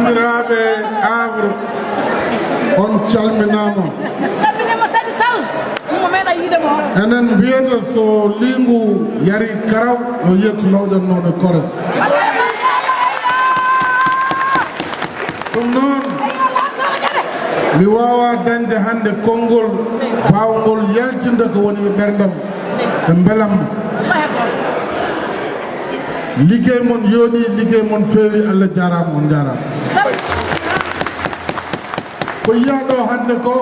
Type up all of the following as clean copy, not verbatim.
bandiraɓe Havre on calminama Sadi Sall mo meeɗa yiidemo enen mbiyata so lingu yari karaw yo yettu lawƴannoɓe kore ɗum noon mi wawa dañde hande konngol bawgol yaltinde ko woni e ɓerdam e belamma liggey mon yooɗi liggey mon feewi Allah jarama on jarama ko yiya ɗo hande ko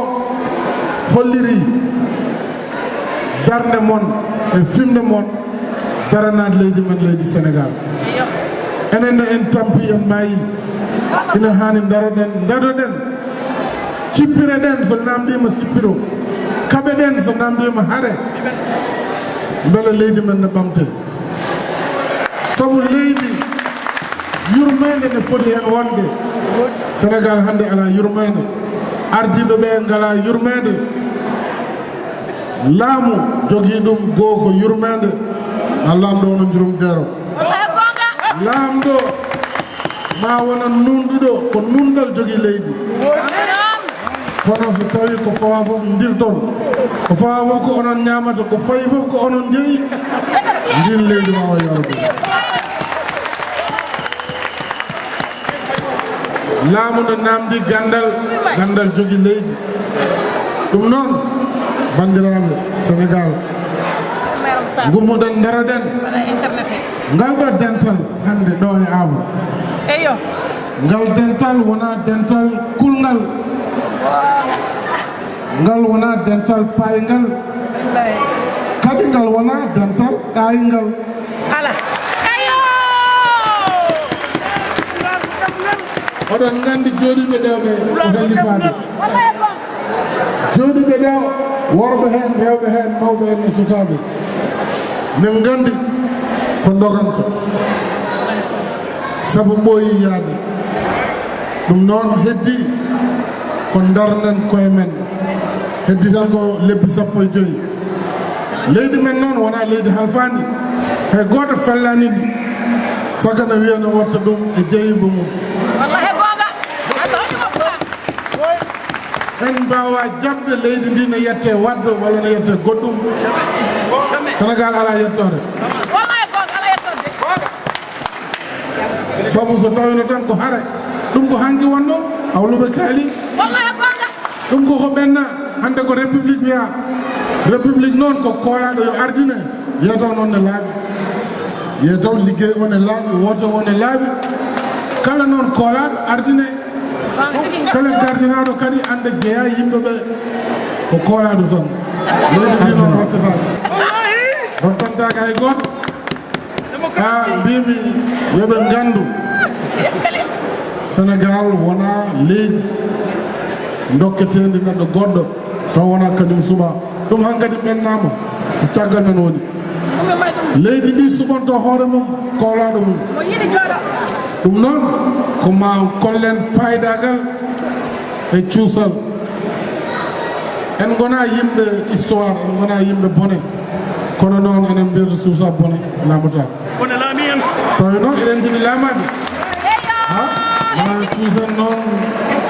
holliri darde mon e fimde mon daranade leydi men leydi Sénégal enenne en tampi en maayi ina hani daroɗen cippire ɗen so namdima sippiro kaɓe ɗen so namdima haare beele leydi men ne ɓamte sabu leydi yurmede ne foti hen wonde Sénégal hande ala yurmede ardiɓe ɓe ngala yurmede laamu jogui ɗum goo ko yurmede a lamɗo wono jurumdero lamɗo ma wona nunɗuɗo ko nundal jogui leydi kono so tawi ko fawa fof dirton ko fawa fof ko onon ñamata ko fayi fof ko onon jeeyi ndin leydi wawa yarude laamu no namdi gandal jogui leydi ɗum noon bandiraɓe Sénégal gummoɗen daroɗen ngal ɗo dental hande ɗo e Havre ngal dental wona dental kulngal ngal wona dental paygal kadi ngal wona dental ɗaygal oɗon gandi jooɗiɓe ɗo ɓe gallifade jooɗiɓe ɗo worɓe hen rewɓe hen mawɓe hen e sukaɓe min gandi ko doganta saabu ɓooyi yaade ɗum noon heddi ko darnen koye men heddi tan ko lebbi 15 leydi men noon wona leydi halfandi hay goto fellanidi sagana wiyano watta ɗum e jeeyibo mum en mbawa jabde leydi ndi ne yette wadde walla ne yette goɗɗum Sénégal ala yettode sabu so tawino tan ko haare ɗum ko hanki wonno hawluɓe kaali ɗum koko ɓenna hande ko république wiya république noon ko koolaɗo yo ardine yetaw noon ne laaɓi yetaw liggey o ne laaɓi woto o ne laaɓi kala noon koolaɗo ardine kala gardinaɗo kadi anda jeeya yimɓeɓe ko koolaɗo tan leydi ndi noon rottantaka hay goto ha mbimi yoɓe gandu Sénégal wona leydi dokketedi neɗɗo goɗɗo taw wona kañum suuɓa ɗum hankkadi ɓennama e caggal men woni leydi ndi suɓanto hoore mum koolaɗo mum ɗum noon ko ma kollen paydagal e cuusal en gona yimɓe histoire en gona yimɓe bone kono noon enen mbiyata suusa bone laamata tawi noon eɗen jiɗi laamade ha ma cuusan noon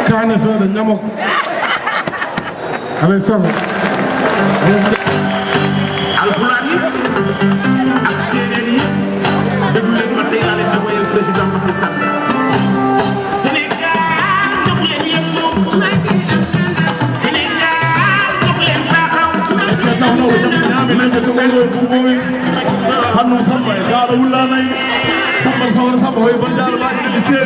kaane seeɗa ñamoko alay saago alpulaar yi ak séeréer yi déglu leen ma tey laa leen di woyal président Macky Sall Sénégal jox leen yëngu Sénégal jox leen taxaw hannu samba ya gara wula nai samba sawar samba wai ban jara ba ni da ce